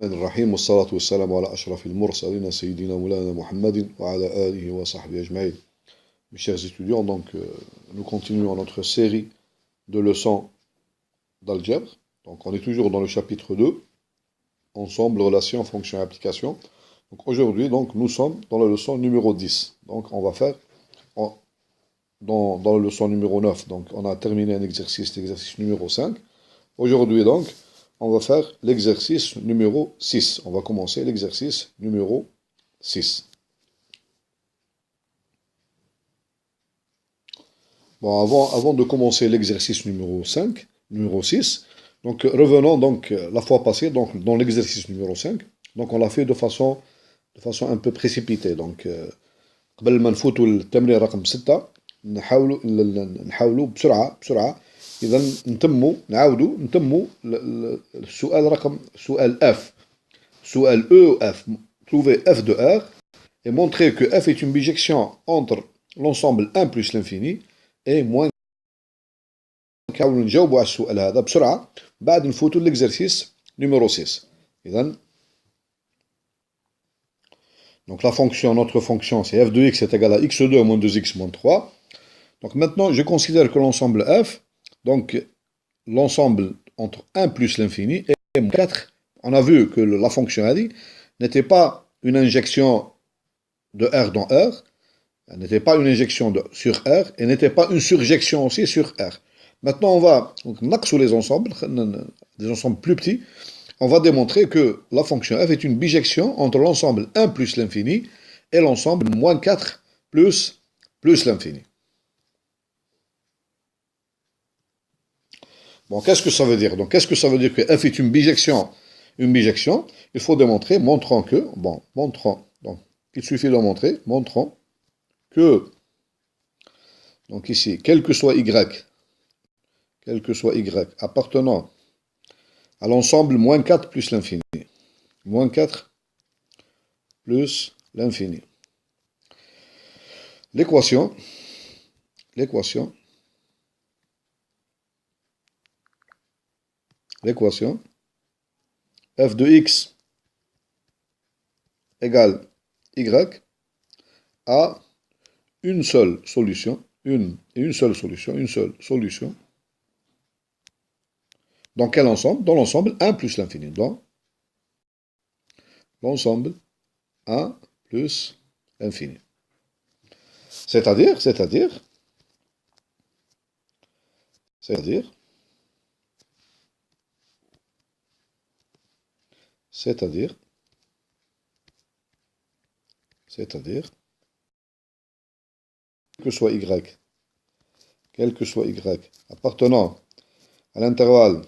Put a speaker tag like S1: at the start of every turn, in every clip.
S1: الرحيم والصلاة والسلام على أشرف المرسلين سيدنا مولانا محمد وعلى آله وصحبه أجمعين. Mes chers étudiants, nous continuons notre série de leçons d'algèbre. Donc on est toujours dans le chapitre 2, ensemble, relations, fonctions et applications. Donc aujourd'hui, nous sommes dans la leçon numéro 10. Donc on va faire, dans la leçon numéro 9, donc on a terminé un exercice, l'exercice numéro 5. Aujourd'hui on va faire l'exercice numéro 6. On va commencer l'exercice numéro 6. Bon, avant de commencer l'exercice numéro 6, donc revenons la fois passée, dans l'exercice numéro 5, donc on l'a fait de façon un peu précipitée. Donc قبل ما نفوتوا للتمرين رقم 6 نحاولوا بسرعة إذا نتموا سؤال F. سؤال E ou F. Trouver F de R et montrer que F est une bijection entre l'ensemble 1 plus l'infini et moins. نحاولوا نجاوبوا على السؤال هذا بسرعة بعد نفوتوا l'exercice numéro 6. إذا donc notre fonction c'est f de x est égal à x2 moins 2x moins 3. Donc maintenant je considère que l'ensemble f, donc l'ensemble entre 1 plus l'infini et moins 4, on a vu que la fonction ali n'était pas une injection de R dans R, elle n'était pas une injection sur R, et n'était pas une surjection aussi sur R. Maintenant on va, sur les ensembles, des ensembles plus petits, on va démontrer que la fonction f est une bijection entre l'ensemble 1 plus l'infini et l'ensemble moins 4 plus l'infini. Bon, qu'est-ce que ça veut dire? Donc, qu'est-ce que ça veut dire que f est une bijection? Une bijection, il faut démontrer, donc, il suffit de montrer, montrant que, donc ici, quel que soit y appartenant à l'ensemble moins 4 plus l'infini. Moins 4 plus l'infini. L'équation f de x égale y a une seule solution. Dans quel ensemble? Dans l'ensemble 1 plus l'infini. Dans l'ensemble 1 plus l'infini. C'est-à-dire quel que soit y appartenant à l'intervalle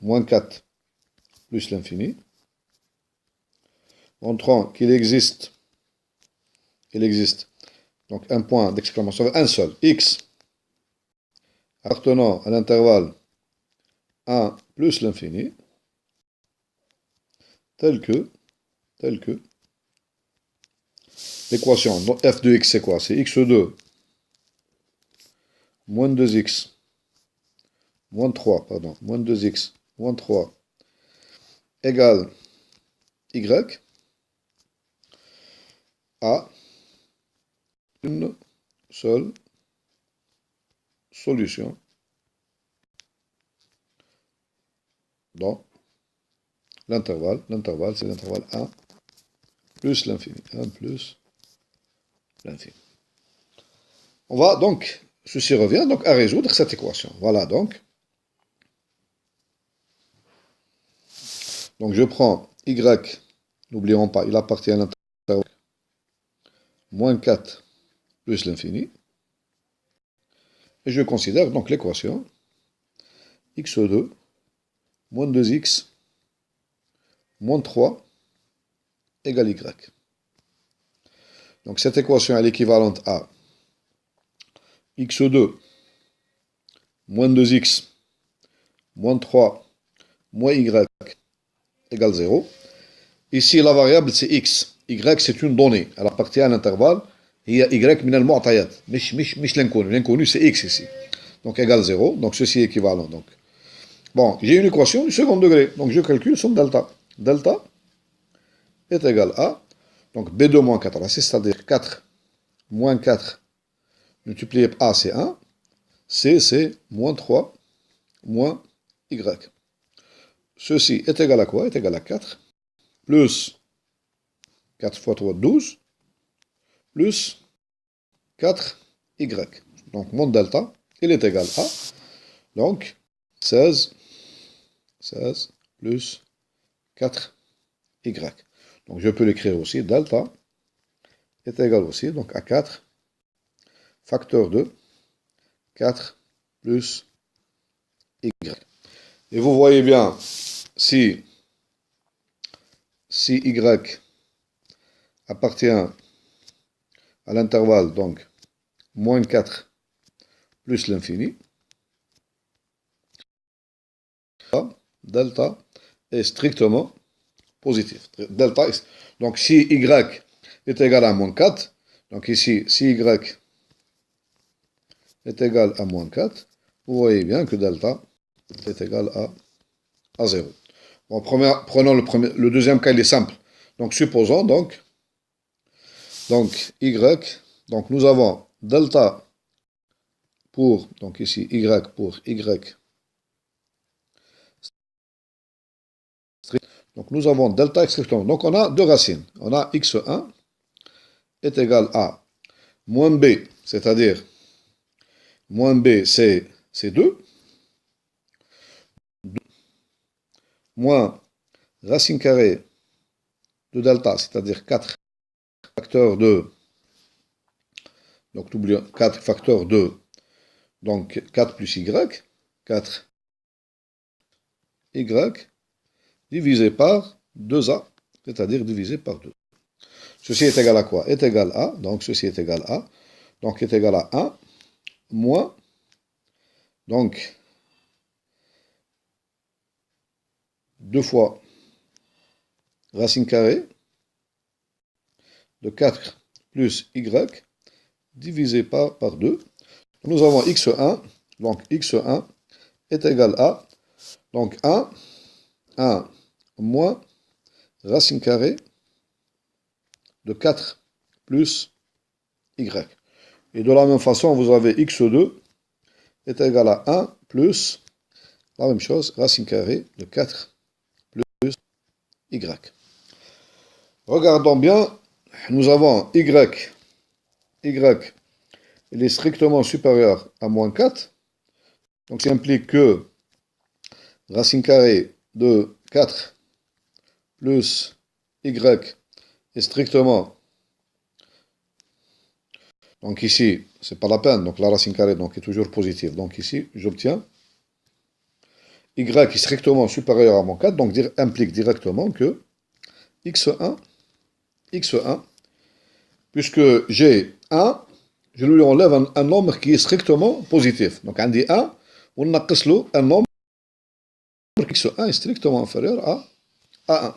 S1: moins 4 plus l'infini, montrant qu'il existe donc un point d'exclamation, un seul, x appartenant à l'intervalle 1 plus l'infini, tel que l'équation f de x c'est quoi? C'est x2 moins 2x moins 2x moins 3 égale y a une seule solution dans l'intervalle c'est l'intervalle 1 plus l'infini. On va donc, ceci revient donc à résoudre cette équation. Voilà donc je prends y, n'oublions pas, il appartient à l'intervalle moins 4 plus l'infini, et je considère donc l'équation x2 moins 2x moins 3 égale y. Donc cette équation est équivalente à x2 moins 2x moins 3 moins y égale 0. Ici la variable c'est x. Y c'est une donnée, elle appartient à l'intervalle. Il y a y من المعطيات مش l'inconnu. L'inconnu c'est x ici. Donc égale 0. Donc ceci est équivalent. Donc Bon, j'ai une équation du second degré, donc je calcule son delta. Delta est égal à, donc B2 moins 4, c'est-à-dire 4 moins 4 multiplié par A, c'est 1. C, c'est moins 3 moins Y. Ceci est égal à quoi? Est égal à 4 plus 4 fois 3, 12, plus 4Y. Donc mon delta, il est égal à, donc 16 plus 4Y. Donc je peux l'écrire aussi, delta est égal aussi donc à 4 facteur de 4 plus Y. Et vous voyez bien, si Y appartient à l'intervalle, donc moins 4 plus l'infini, delta est strictement positif. Delta est, donc si Y est égal à moins 4, donc ici, si Y est égal à moins 4, vous voyez bien que delta est égal à 0. Bon, prenons le deuxième cas, il est simple. Donc supposons donc Y, donc nous avons delta pour, donc ici Y pour Y. Donc nous avons delta strictement. Donc on a deux racines. On a x1 est égal à moins b, c'est-à-dire moins b c'est 2, moins racine carrée de delta, c'est-à-dire 4 facteur de, donc n'oublions 4 facteur de, donc 4 plus y, 4y divisé par 2a, c'est-à-dire divisé par 2. Ceci est égal à quoi? Est égal à, donc ceci est égal à, donc est égal à 1 moins, donc 2 fois racine carrée de 4 plus y divisé par 2. Nous avons x1, donc x1 est égal à, donc 1 moins racine carrée de 4 plus y. Et de la même façon, vous avez x2 est égal à 1 plus la même chose, racine carrée de 4 plus y. Regardons bien, nous avons y, il est strictement supérieur à moins 4, donc ça implique que racine carrée de 4 plus y est strictement, donc ici, c'est pas la peine, donc la racine carrée donc, est toujours positive, donc ici, j'obtiens y est strictement supérieur à moins 4, donc implique directement que x1, puisque j'ai 1, je lui enlève un nombre qui est strictement positif. Donc, on dit 1, on a un nombre x1 est strictement inférieur à 1.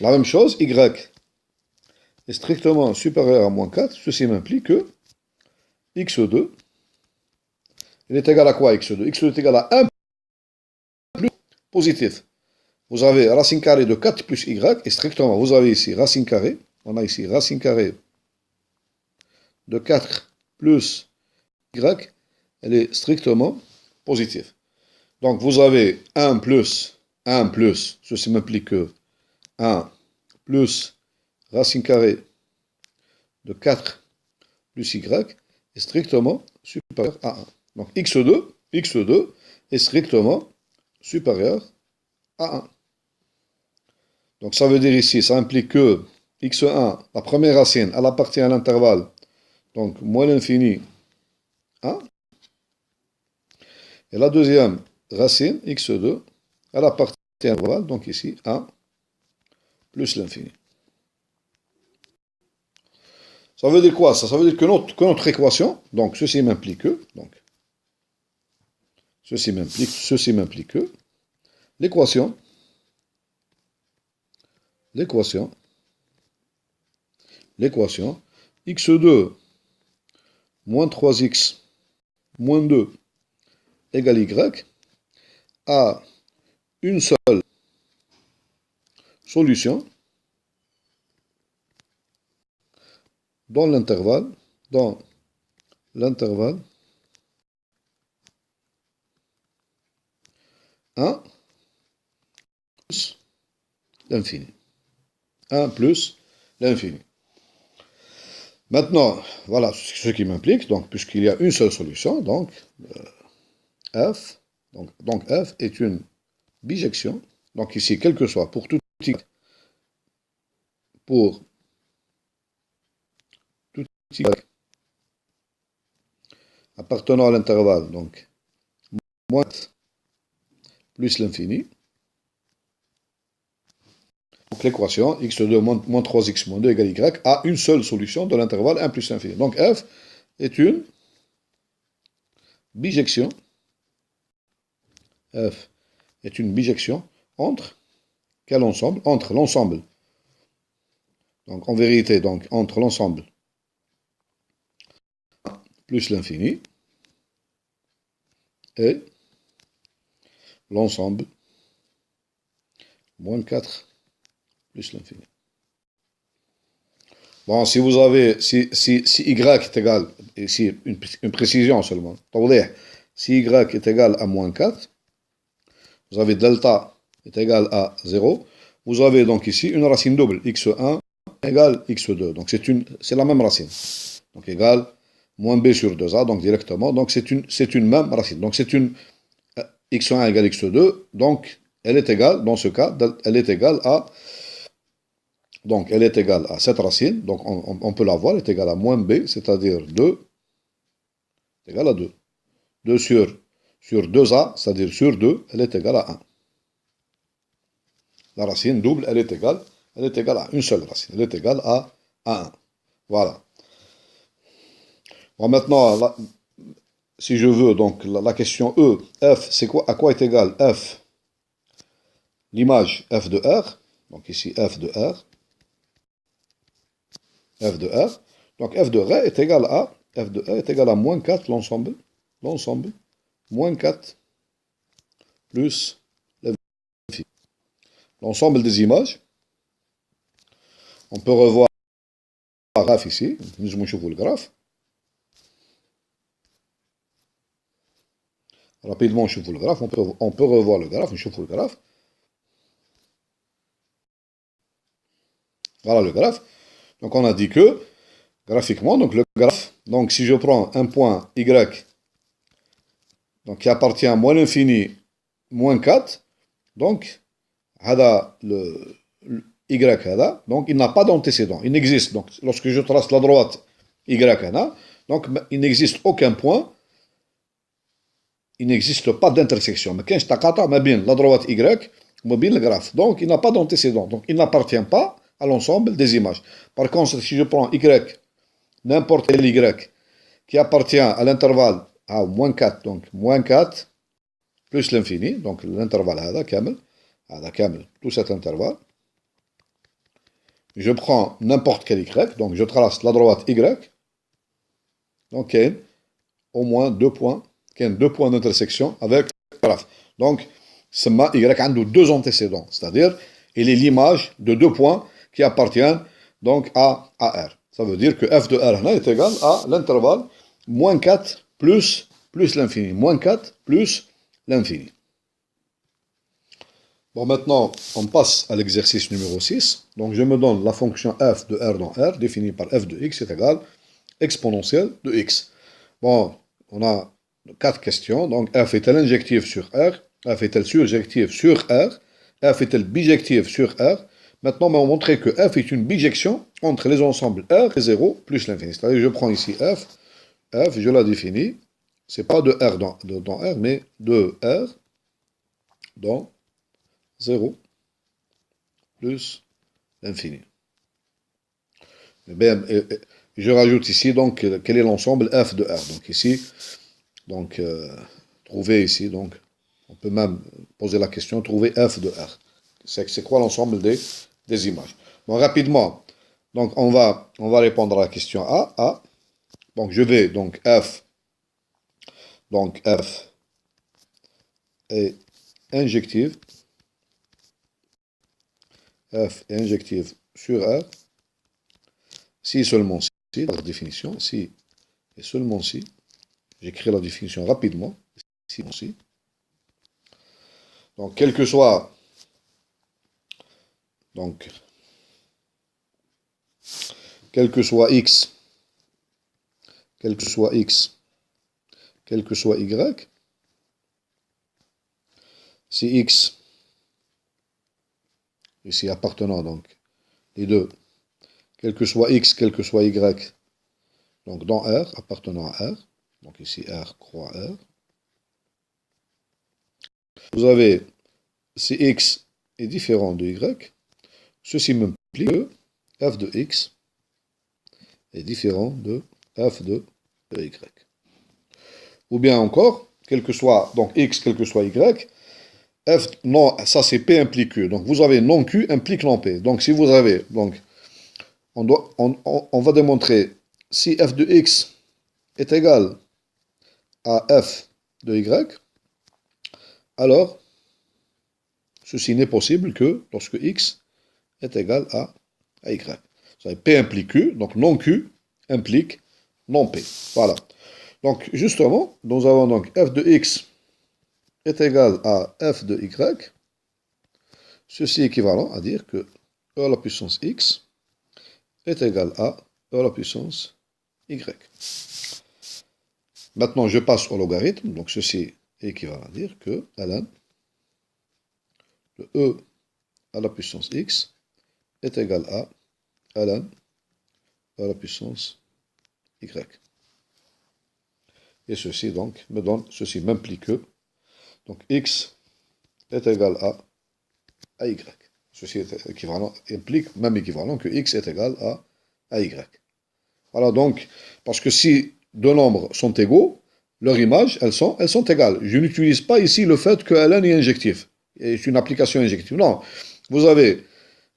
S1: La même chose, y est strictement supérieur à moins 4. Ceci m'implique que x2, il est égal à quoi x2? x2 est égal à 1 plus positif. Vous avez racine carrée de 4 plus y, et strictement, vous avez ici racine carrée, on a ici racine carrée de 4 plus y, elle est strictement positive. Donc vous avez 1 plus, ceci m'implique que 1 plus racine carrée de 4 plus y est strictement supérieur à 1. Donc x2 est strictement supérieur à 1. Donc ça veut dire ici, ça implique que x1, la première racine, elle appartient à l'intervalle, donc moins l'infini 1. Et la deuxième racine, x2, elle appartient à l'intervalle, donc ici 1 plus l'infini. Ça veut dire quoi ça? Ça veut dire que notre équation, donc ceci m'implique que, ceci m'implique que, l'équation x2 moins 3x moins 2 égale Y a une seule solution dans l'intervalle 1 plus l'infini. 1 plus l'infini. Maintenant, voilà ce qui m'implique, donc, puisqu'il y a une seule solution, donc f, donc f est une bijection, donc ici, quel que soit, pour tout y, pour tout y appartenant à l'intervalle, donc moins plus l'infini, donc l'équation x2 moins 3x moins 2 égale y a une seule solution de l'intervalle 1 plus l'infini. Donc f est une bijection, f est une bijection entre quel ensemble? Entre l'ensemble, donc en vérité, donc entre l'ensemble plus l'infini et l'ensemble moins 4 plus l'infini. Bon, si vous avez, si y est égal, ici une précision seulement, si y est égal à moins 4, vous avez delta est égal à 0, vous avez donc ici une racine double, x1 égale x2, donc c'est la même racine, donc égale moins b sur 2a, donc directement, donc c'est une même racine, donc c'est une x1 égale x2, donc elle est égale, dans ce cas, elle est égale à, donc elle est égale à cette racine, donc on peut la voir, elle est égale à moins b, c'est-à-dire 2 égale à 2. 2 sur 2a, c'est-à-dire sur 2, elle est égale à 1. La racine double, elle est égale à une seule racine, elle est égale à 1. Voilà. Bon, maintenant, si je veux, donc la question E, f, c'est quoi, à quoi est égal f, l'image f de R, donc ici f de R, donc f de R est égal à, moins 4, l'ensemble, moins 4 plus l'infini. L'ensemble des images, on peut revoir le graphe ici, nous allons le graphe. Rapidement, le graphe, on peut revoir le graphe, le graphe. Voilà le graphe. Donc on a dit que, graphiquement, donc le graphe, donc si je prends un point Y, donc qui appartient à moins l'infini, moins 4, donc, le Y, donc il n'a pas d'antécédent, il n'existe. Donc lorsque je trace la droite Y, donc il n'existe aucun point, il n'existe pas d'intersection. Mais quand je t'accorde, la droite Y, le graphe. Donc il n'a pas d'antécédent, donc il n'appartient pas à l'ensemble des images. Par contre, si je prends Y, n'importe quel Y, qui appartient à l'intervalle à moins 4, donc moins 4 plus l'infini, donc l'intervalle tout cet intervalle, je prends n'importe quel Y, donc je trace la droite Y, donc il y a au moins deux points d'intersection avec le graphe. Donc, ce Y a deux antécédents, c'est-à-dire il est l'image de deux points qui appartiennent donc à R. Ça veut dire que f de R est égal à l'intervalle moins 4 plus l'infini. Moins 4 plus l'infini. Bon, maintenant, on passe à l'exercice numéro 6. Donc, je me donne la fonction f de R dans R, définie par f de x est égal exponentielle de x. Bon, on a 4 questions. Donc, f est-elle injective sur R? F est-elle surjective sur R? F est-elle bijective sur R? Maintenant, on va montrer que f est une bijection entre les ensembles R et 0 plus l'infini. C'est-à-dire, je prends ici f, je la définis. C'est pas de R dans R, mais de R dans 0 plus l'infini. Je rajoute ici, donc, quel est l'ensemble f de R. Donc, ici, donc, trouver ici, donc, on peut même poser la question, trouver f de R. C'est quoi l'ensemble des images? Bon, rapidement, donc, on va répondre à la question A. Donc, je vais, donc, f est injective, f est injective sur R, si seulement si, par définition, si et seulement si, j'écris la définition rapidement, si, donc quel que soit, donc, quel que soit x, quel que soit x, quel que soit y, si x, ici appartenant donc, les deux, quel que soit x, quel que soit y, donc dans R, appartenant à R, donc ici R croix R, vous avez si x est différent de y, ceci m'implique que f de x est différent de f de y. Ou bien encore, quel que soit donc x, quel que soit y, f, non, ça c'est P implique Q. Donc vous avez non Q implique non P. Donc si vous avez, donc on va démontrer si f de x est égal à f de y, alors ceci n'est possible que lorsque x est égal à y. Vous savez, P implique Q, donc non Q implique non P. Voilà. Donc justement, nous avons donc f de x est égal à f de y. Ceci est équivalent à dire que e à la puissance x est égal à e à la puissance y. Maintenant, je passe au logarithme, donc ceci est équivalent à dire que ln de e à la puissance x est égal à ln e à la puissance y. Et ceci donc me donne, ceci m'implique que donc x est égal à y. Ceci est équivalent, implique même équivalent que x est égal à y. Voilà donc, parce que si deux nombres sont égaux, leurs images, elles sont égales. Je n'utilise pas ici le fait que ln est injectif. C'est une application injective. Non, vous avez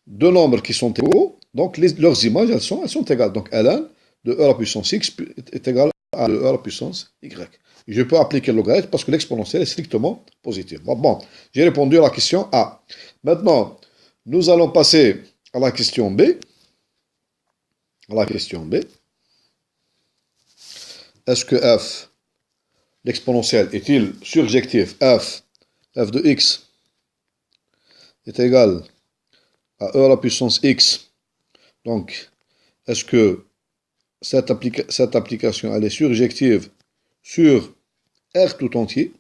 S1: deux nombres qui sont égaux, donc leurs images, elles sont égales. Donc ln de e à la puissance x est égal à e à la puissance y. Je peux appliquer le logarithme parce que l'exponentielle est strictement positive. Bon, j'ai répondu à la question A. Maintenant, nous allons passer à la question B. Est-ce que f, l'exponentielle, est-il surjectif f de x est égal à e à la puissance x. Donc, est-ce que cette application, elle est surjective sur R tout entier,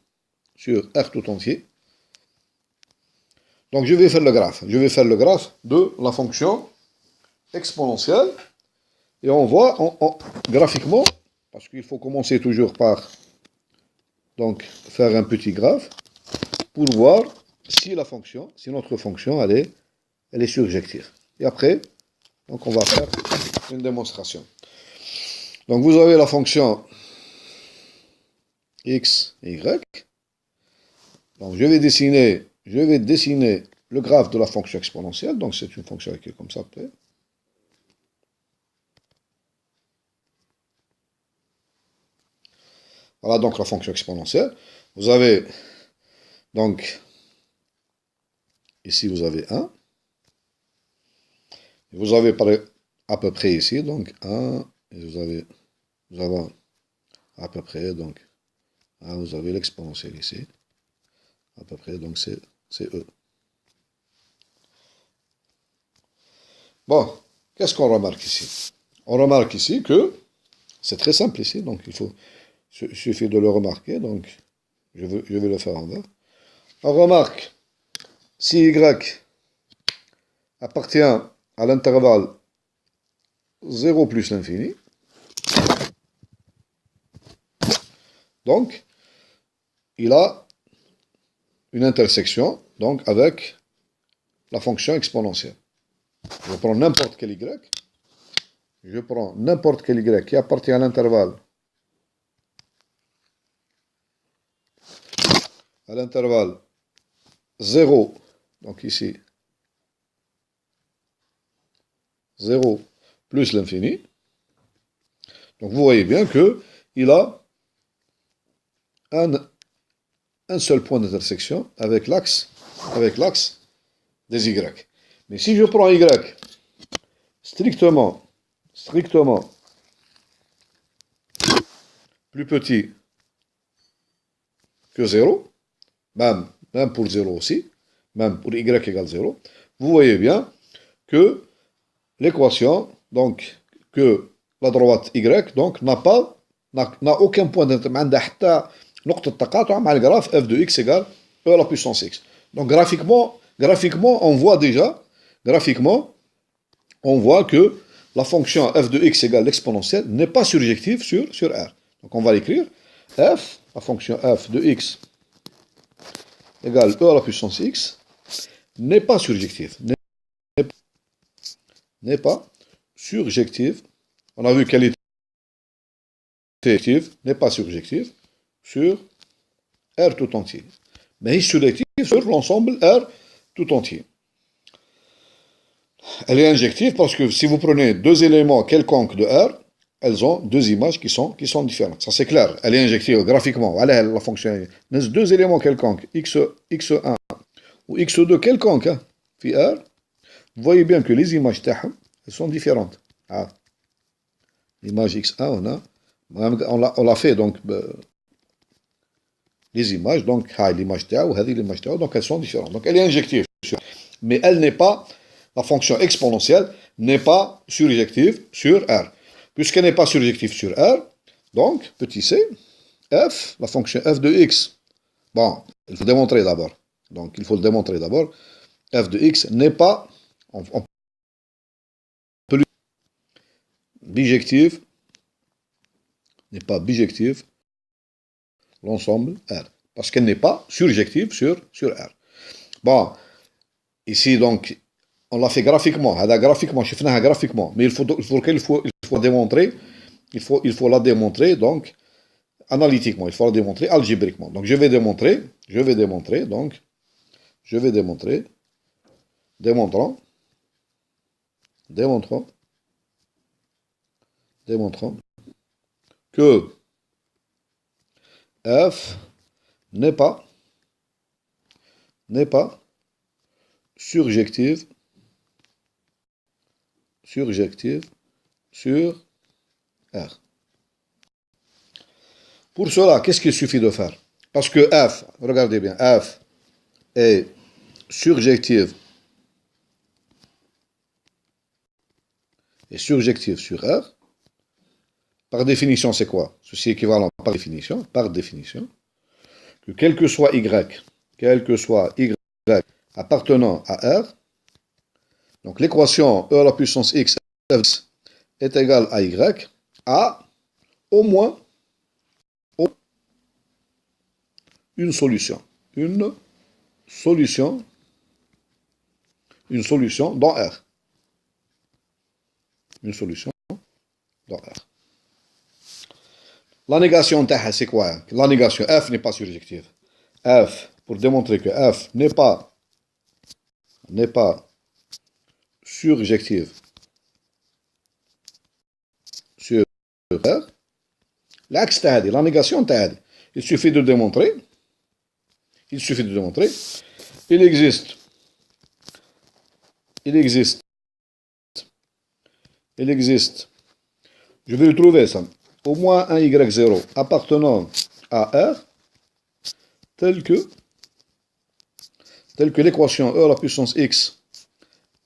S1: Donc, je vais faire le graphe. Je vais faire le graphe de la fonction exponentielle. Et on voit graphiquement, parce qu'il faut commencer toujours par donc, faire un petit graphe, pour voir si notre fonction, elle est surjective. Et après, donc on va faire une démonstration. Donc vous avez la fonction x et y. Donc je vais dessiner le graphe de la fonction exponentielle. Donc c'est une fonction qui est comme ça. Voilà donc la fonction exponentielle. Vous avez donc ici vous avez 1. Vous avez à peu près ici donc 1. Et vous avez à peu près donc 1. Vous avez l'exponentielle ici. À peu près donc c'est E. Bon, qu'est-ce qu'on remarque ici? On remarque ici que c'est très simple ici, donc il suffit de le remarquer, donc je vais le faire en bas. On remarque si y appartient à l'intervalle 0 plus l'infini, donc il a une intersection donc avec la fonction exponentielle. Je prends n'importe quel y, qui appartient à l'intervalle 0, donc ici 0 plus l'infini. Donc vous voyez bien qu'il a un un seul point d'intersection avec l'axe des Y. Mais si je prends Y strictement plus petit que 0, même pour 0 aussi, même pour y égale 0, vous voyez bien que l'équation, donc, que la droite y, donc, n'a aucun point d'intersection, le graphe f de x égale e à la puissance x. Donc, graphiquement, on voit que la fonction f de x égale l'exponentielle n'est pas surjective sur R. Donc, on va l'écrire. F, la fonction f de x égale e à la puissance x, n'est pas surjective. N'est pas surjective. On a vu qu'elle était surjective, n'est pas surjective sur R tout entier. Mais elle est surjective sur l'ensemble R tout entier. Elle est injective parce que si vous prenez deux éléments quelconques de R, elles ont deux images qui sont différentes. Ça c'est clair. Elle est injective graphiquement. Elle la fonction. Deux éléments quelconques, x1 ou x2 quelconque, puis R, vous voyez bien que les images elles sont différentes. Ah. L'image x1, on l'a fait donc les images, donc l'image l'image donc elles sont différentes. Donc elle est injective, mais elle n'est pas, la fonction exponentielle n'est pas surjective sur R. Puisqu'elle n'est pas surjective sur R, donc, petit c, f, la fonction f de x, bon, il faut démontrer d'abord. Donc il faut le démontrer d'abord. F de x n'est pas, on peut bijective, n'est pas bijective l'ensemble R. Parce qu'elle n'est pas surjective sur R. Bon, ici donc, on l'a fait graphiquement, graphiquement, mais il faut démontrer, il faut la démontrer donc analytiquement, il faut la démontrer algébriquement. Donc je vais démontrer, démontrant que f n'est pas surjective sur R. Pour cela, qu'est-ce qu'il suffit de faire? Parce que f, regardez bien, f est surjective sur R. Par définition, c'est quoi? Ceci est équivalent par définition, que quel que soit y appartenant à R, donc l'équation e à la puissance x est égale à y, a au moins une solution dans R. Une solution dans R. La négation, c'est quoi? La négation, f n'est pas surjective. F, pour démontrer que f n'est pas surjective sur R, l'axe la négation, il suffit de démontrer, il existe je vais le trouver ça, au moins un y0 appartenant à R, tel que l'équation e à la puissance x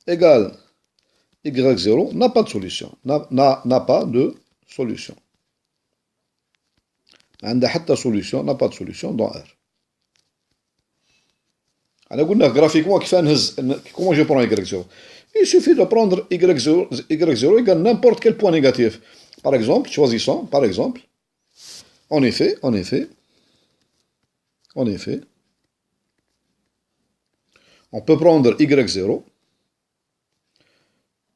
S1: égale y0 n'a pas de solution. N'a pas de solution. N'a pas de solution dans R. Alors, graphiquement, comment je prends y0? Il suffit de prendre y0 égale n'importe quel point négatif. Par exemple, choisissons, en effet, on peut prendre y0,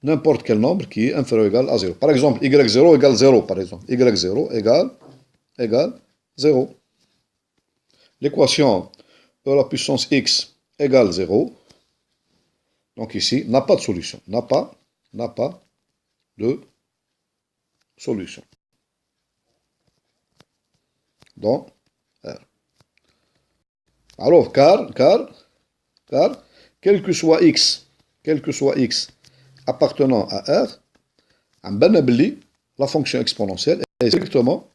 S1: n'importe quel nombre qui est inférieur ou égal à 0. Par exemple, y0 égale 0, par exemple. y0 égale 0. L'équation de la puissance x égale 0. Donc ici, n'a pas de solution. N'a pas de solution. Dans R. Alors, car, quel que soit x appartenant à R, la fonction exponentielle est strictement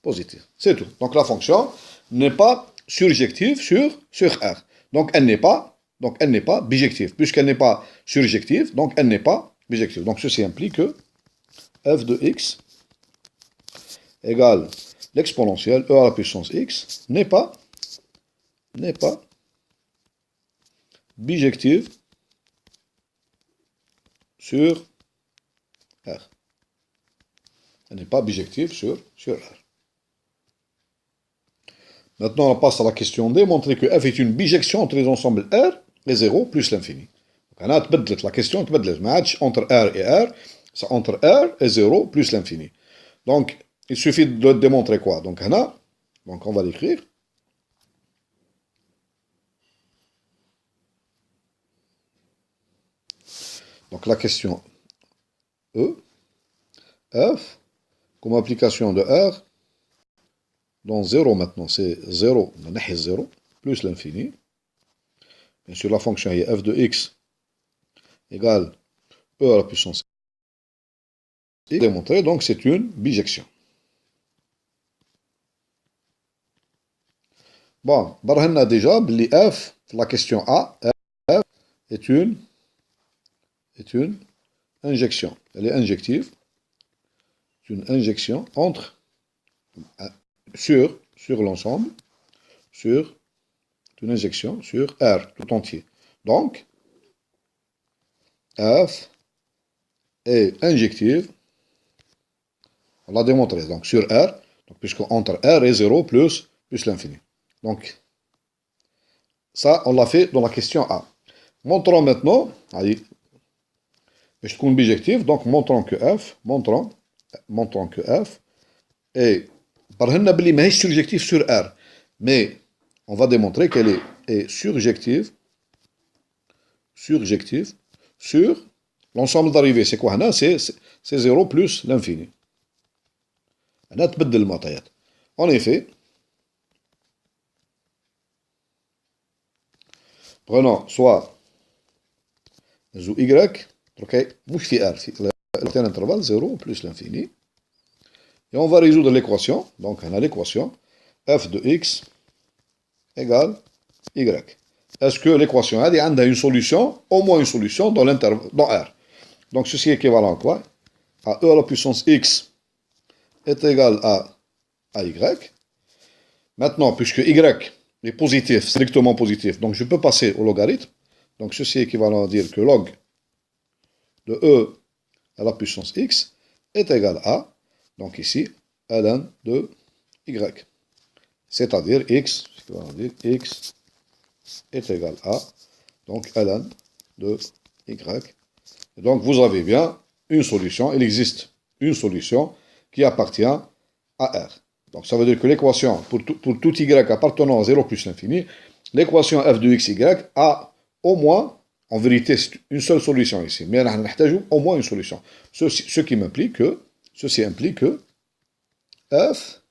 S1: positive. C'est tout. Donc la fonction n'est pas surjective sur R. Donc elle n'est pas bijective. Puisqu'elle n'est pas surjective, donc elle n'est pas bijective. Donc ceci implique que f de x égale l'exponentielle e à la puissance x n'est pas bijective sur R. Elle n'est pas bijective sur R. Maintenant, on passe à la question D, montrer que f est une bijection entre les ensembles R et 0 plus l'infini. La question est match entre R et R, c'est entre R et 0 plus l'infini. Donc, il suffit de démontrer quoi? Donc, on va l'écrire. Donc, la question E, f, comme application de R, dans 0 maintenant, c'est 0, 0, plus l'infini. Bien sûr, la fonction est f de x égale e à la puissance x. Démontré, donc c'est une bijection. Bon, barhanna déjà, f, la question A, f est une injection. Elle est injective. C'est une injection sur l'ensemble, sur une injection sur R tout entier. Donc, F est injective, on l'a démontré, donc sur R, donc, puisque entre R et 0 plus l'infini. Donc, ça, on l'a fait dans la question A. Montrons maintenant, allez, je trouve bijective, donc montrons que F est surjective sur R, mais on va démontrer qu'elle est surjective sur l'ensemble d'arrivées. C'est quoi? C'est 0 plus l'infini. En effet, prenons soit y, ok, مش في R, في l'intervalle 0 plus l'infini. Et on va résoudre l'équation. Donc, on a l'équation f de x égale y. Est-ce que l'équation a une solution, au moins une solution dans R? Donc, ceci est équivalent à quoi? À e à la puissance x est égal à y. Maintenant, puisque y est positif, strictement positif, donc je peux passer au logarithme. Donc, ceci est équivalent à dire que log de e à la puissance x est égal à, donc ici, ln de y. C'est-à-dire x est égal à, donc ln de y. Et donc vous avez bien une solution, il existe une solution qui appartient à R. Donc ça veut dire que l'équation, pour tout y appartenant à 0 plus l'infini, l'équation f de x, y a au moins, en vérité c'est une seule solution ici, mais on a au moins une solution. Ceci implique que f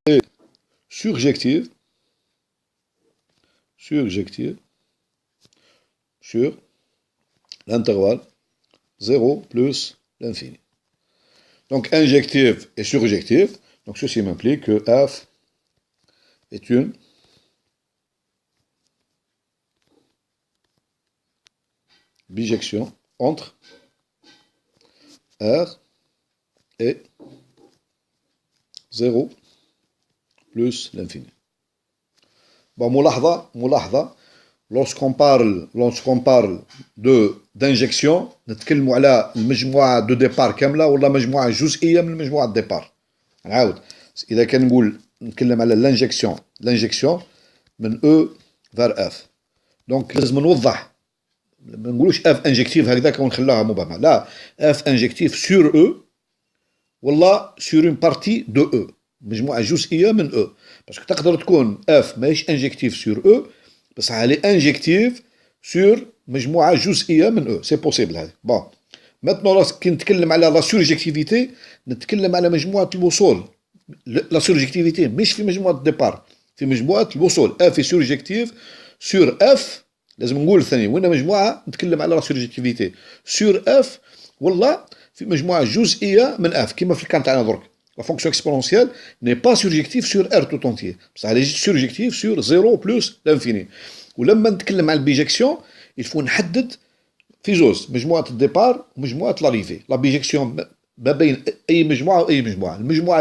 S1: est surjective sur l'intervalle 0 plus l'infini. Donc injective et surjective, donc ceci m'implique que f est une bijection entre R et 0 plus l'infini. Bon, ملاحظة, lorsqu'on parle d'injection, نتكلموا على المجموعة دو ديبار كاملة ولا مجموعة جزئية من مجموعة الديبار. نعاود إذا كان نتكلم على l'injection من E vers F. دونك لازم نوضح ما نقولوش F injective هكذاك ونخلوها مبهمة. لا, F injective sur E ولا sur une partie de E. مجموعة جزئية من E. parce que تقدر تكون F ماهيش injective sur E بصح elle est injective sur مجموعة جزئية من E. c'est possible هذا. bon. maintenant كي نتكلم على لا سورجيكتيفيتي نتكلم على مجموعة الوصول. لا سورجيكتيفيتي مش في مجموعة الديبار. في مجموعة الوصول اف سورجيكتيف سور اف. لازم نقول الثانية وين مجموعة نتكلم على لا سورجيكتيفيتي سور اف، ولا في مجموعة جزئية من اف كما في الكان تاعنا درك. لا فونكسيون اكسبونونسيال ني با سورجيكتيف سور ار توت اونتيي، بصح elle est سورجيكتيف سور 0 بلس لانفيني. ولما نتكلم على البيجيكسيون يلفو نحدد في زوز، مجموعة الديبار ومجموعة لاريفي. لا بيجيكسيون ما بين اي مجموعة واي مجموعة. المجموعة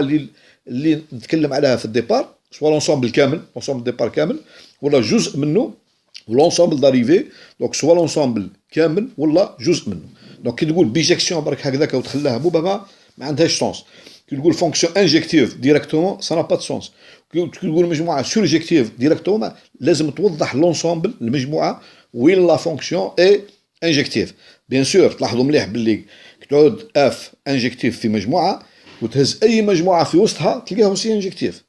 S1: اللي نتكلم عليها في الديبار سوا لونسومبل كامل، لونسومبل ديبار كامل، ولا جزء منه، ولونسومبل داريفي دونك سوا لونسومبل كامل ولا جزء منه. دونك كي تقول بيجيكسيون برك هكذاك وتخليها مبهمة ما عندهاش سونس. كي تقول فونكسيون انجيكتيف ديريكتومون سا نا با دو سونس. كي تقول مجموعة سورجيكتيف ديريكتومون لازم توضح لونسومبل المجموعة وين لا فونكسيون اي انجيكتيف. بيان سور تلاحظوا مليح باللي تعود اف انجيكتيف في مجموعة وتهز اي مجموعة في وسطها تلقاها اوسي انجيكتيف.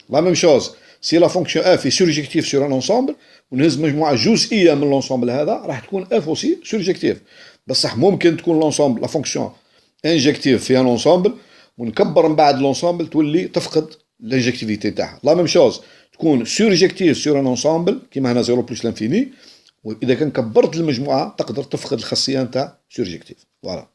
S1: لا ميم شوز سي لا فونكسيون اف سورجيكتيف سور ان انسومبل ونهز مجموعة جزئية من لونسومبل هذا راح تكون اف اوسي سورجيكتيف. بصح ممكن تكون لونسومبل لا فونكسيون انجيكتيف في ان انسومبل ونكبر من بعد لونسومبل تولي تفقد الانجكتيفيتي تاعها. لا ميم شوز تكون سورجيكتيف سور ان انسومبل كيما هنا 0 بلس لانفيني، واذا كان كبرت المجموعه تقدر تفقد الخاصيه نتاع سورجيكتيف. فوالا.